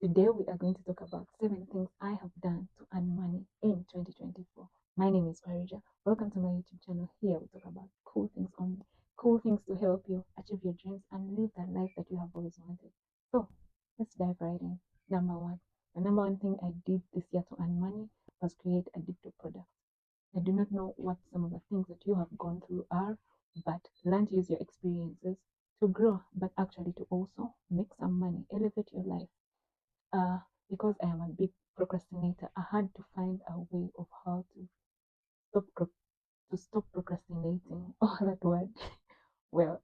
Today we are going to talk about 7 things I have done to earn money in 2024. My name is Farija. Welcome to my YouTube channel. Here we talk about cool things only, cool things to help you achieve your dreams and live the life that you have always wanted. So let's dive right in. Number one, the number one thing I did this year to earn money was create addictive products. I do not know what some of the things that you have gone through are, but learn to use your experiences to grow, but actually to also make some money, elevate your life. uh, because I am a big procrastinator, I had to find a way of how to stop procrastinating. Oh, that word. Well,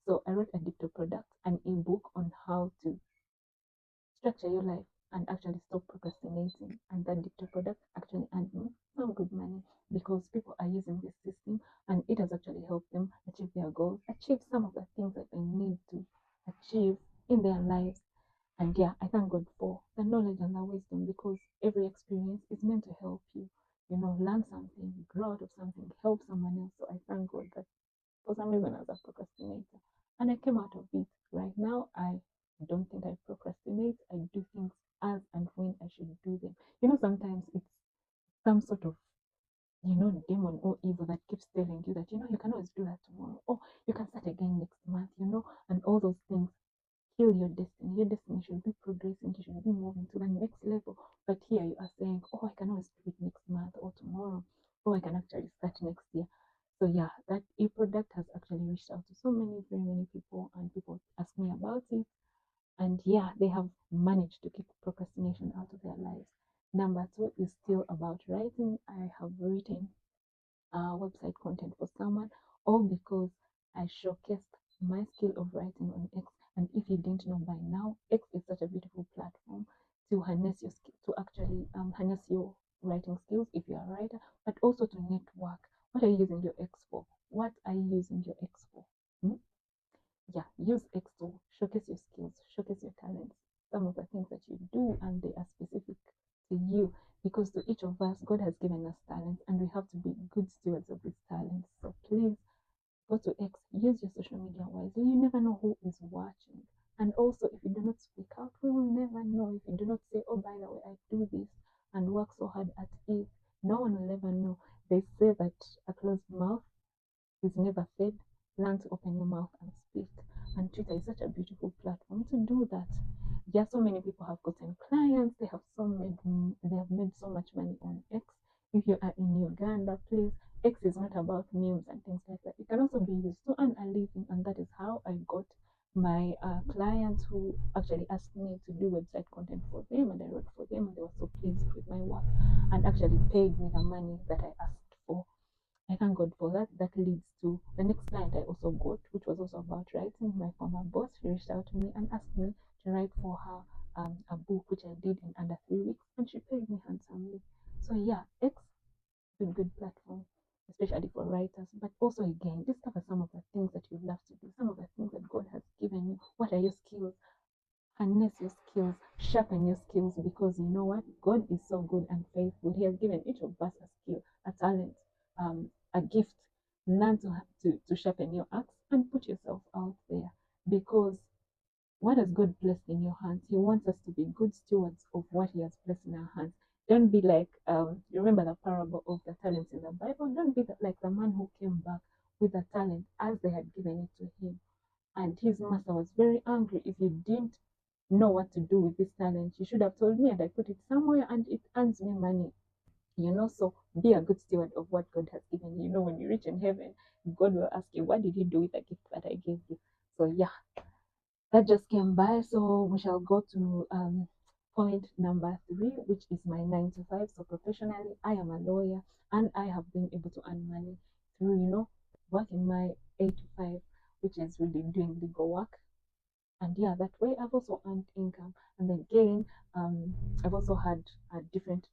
so I wrote Addictive Products, an ebook on how to structure your life and actually stop procrastinating. And that Addictive Product actually earned me some good money because people are using this system and it has actually helped them achieve their goals, achieve some of the things that they need to achieve in their lives. And yeah, I thank God for the knowledge and the wisdom because every experience is meant to help you, learn something, grow out of something, help someone else. So I thank God that for some reason I was a procrastinator and I came out of it. Right now, I don't think I procrastinate. I do things as and when I should do them. Sometimes it's some sort of demon or evil that keeps telling you that, you can always do that tomorrow, or you can start again next month, and all those things kill your destiny. Your destiny should be progressing, you should be moving to the next level. But here you are saying, oh, I can always do it next month or tomorrow, or I can actually start next year. So yeah, that e-product has actually reached out to so many, very many people, and people ask me about it. And yeah, they have managed to keep procrastination out of their lives. Number two is still about writing. I have written website content for someone, all because I showcased my skill of writing on X. And if you didn't know by now, X is such a beautiful platform to harness your skill, to actually harness your writing skills if you are a writer, but also to network. What are you using your X for? What are you using your X for? Hmm? Yeah, use X to showcase your skills, showcase your talents, some of the things that you do, and they are specific to you. Because to each of us, God has given us talents, and we have to be good stewards of these talents. So please go to X, use your social media wisely. You never know who is watching. And also, if you do not speak out, we will never know. If you do not say, oh, by the way, I do this and work so hard at it, no one will ever know. They say that a closed mouth is never fed. Learn to open your mouth and speak. And Twitter is such a beautiful platform to do that. Yeah, so many people have gotten clients. They have made so much money on X. If you are in Uganda, please. X is not about memes and things like that. It can also be used to earn a living, and that is how I got my clients who actually asked me to do website content for them, and I wrote for them, and they were so pleased with my work and actually paid me the money that I asked for. I thank God for that. That leads to the next client I also got, which was also about writing. My former boss, she reached out to me and asked me to write for her a book, which I did in under 3 weeks, and she paid me handsomely. So yeah, X is a good platform, especially for writers. But also again, discover some of the things that you love to do, some of the things that God has given you. What are your skills? Harness your skills, sharpen your skills, because you know what? God is so good and faithful. He has given each of us a skill, a talent, a gift. Learn to sharpen your axe and put yourself out there, because what has God placed in your hands? He wants us to be good stewards of what He has placed in our hands. Don't be like, you remember the parable of the talents in the Bible? Don't be like the man who came back with a talent as they had given it to him. And his master was very angry. If you didn't know what to do with this talent, you should have told me and I put it somewhere and it earns me money. So be a good steward of what God has given you. When you reach in heaven, God will ask you, what did you do with the gift that I gave you? So yeah, that just came by. So we shall go to point number three, which is my 9 to 5. So professionally, I am a lawyer and I have been able to earn money through, working my 8 to 5, which is really doing legal work. And yeah, that way I've also earned income. And then again, I've also had different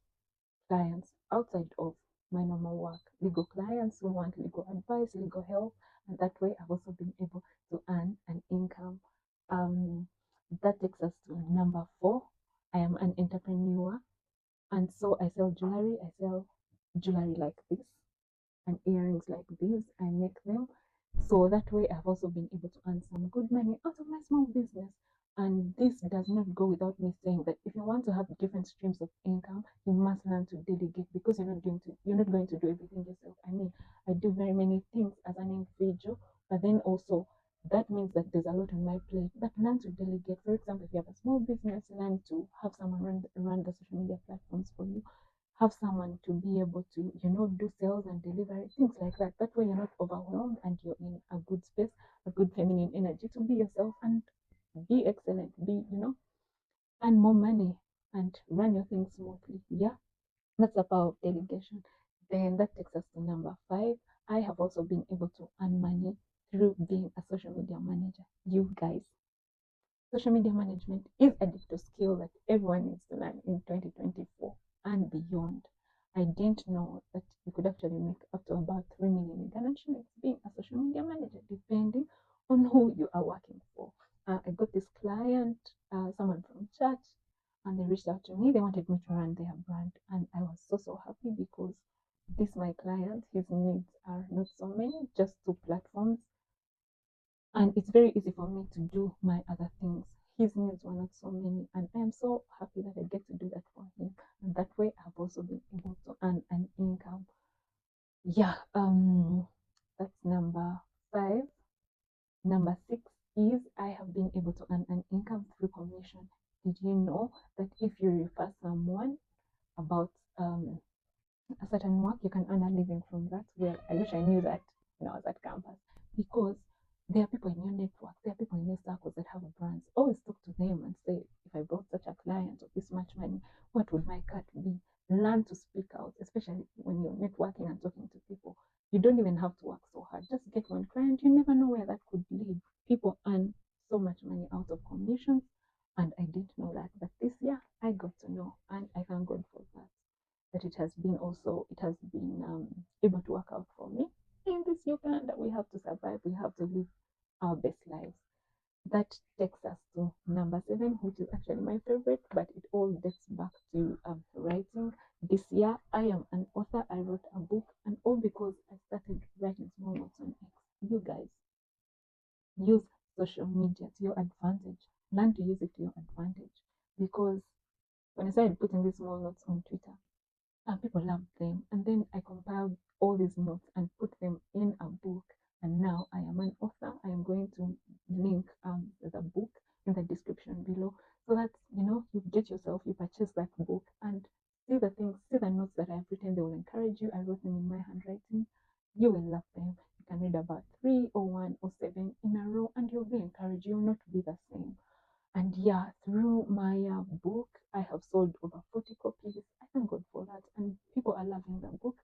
clients outside of my normal work, legal clients who want legal advice, legal help, and that way I've also been able to earn an income. Um, that takes us to number four. I am an entrepreneur, and so I sell jewelry. I sell jewelry like this and earrings like these. I make them. So that way I've also been able to earn some good money out of my small business. And this does not go without me saying that if you want to have different streams of income, you must learn to delegate, because you're not going to do everything yourself. I mean, I do very many things as an individual, but then also that means that there's a lot on my plate. But learn to delegate. For example, if you have a small business, learn to have someone run the social media platforms for you. Have someone to be able to, do sales and delivery, things like that. That way you're not overwhelmed and you're in a good space, a good feminine energy to be yourself and be excellent, earn more money and run your things smoothly. Yeah, that's the power of delegation. Then that takes us to number 5. I have also been able to earn money through being a social media manager. You guys, social media management is a digital skill that everyone needs to learn in 2024 and beyond. I didn't know that you could actually make up to about 3 million in Ghana shillings being a social media manager, depending on who you are working for. I got this client, someone from church, and they reached out to me. They wanted me to run their brand, and I was so happy because this my client, his needs are not so many, just 2 platforms, and it's very easy for me to do my other things. His needs were not so many, and I am so happy that I get to do that for him. And that way, I've also been able to earn an income. Yeah, that's number 5. Number 6 is I have been able to earn an income through commission. Did you know that if you refer someone about a certain work, you can earn a living from that? Well, I wish I knew that when I was at campus, because there are people in your network, there are people in your circles that have brands. Always talk to them and say, if I brought such a client of this much money, what would my cut be? Learn to speak out, especially when you're networking and talking to people. You don't even have to work so hard. Just get one client. You never know where that could lead. People earn so much money out of commissions, and I didn't know that. But this year, I got to know, and I thank God for that. That it has been able to work out for me. In this Uganda, we have to survive, we have to live our best lives. That takes us to number 7, which is actually my favorite, but it all dates back to writing. This year, I am an author. I wrote a book, and all because I started writing small notes on X. You guys, use social media to your advantage. Learn to use it to your advantage, because when I started putting these small notes on Twitter, and people loved them. And then I compiled all these notes and put them in a book. And now I am an author. I am going to link the book in the description below, so that you get yourself, you purchase that book and see the notes that I've written. They will encourage you. I wrote them in my handwriting. You will love them. You can read about 3 or 1 or 7 in a row, and you'll be encouraged. You'll not be the same. And yeah, through my book, I have sold over 40 copies. I thank God for that. And people are loving the book.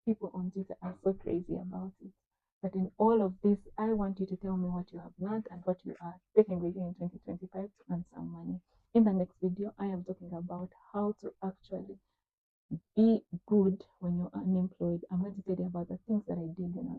People on Twitter are so crazy about it. But in all of this, I want you to tell me what you have learned and what you are taking with you in 2025 to earn some money. In the next video, I am talking about how to actually be good when you're unemployed. I'm going to tell you about the things that I did when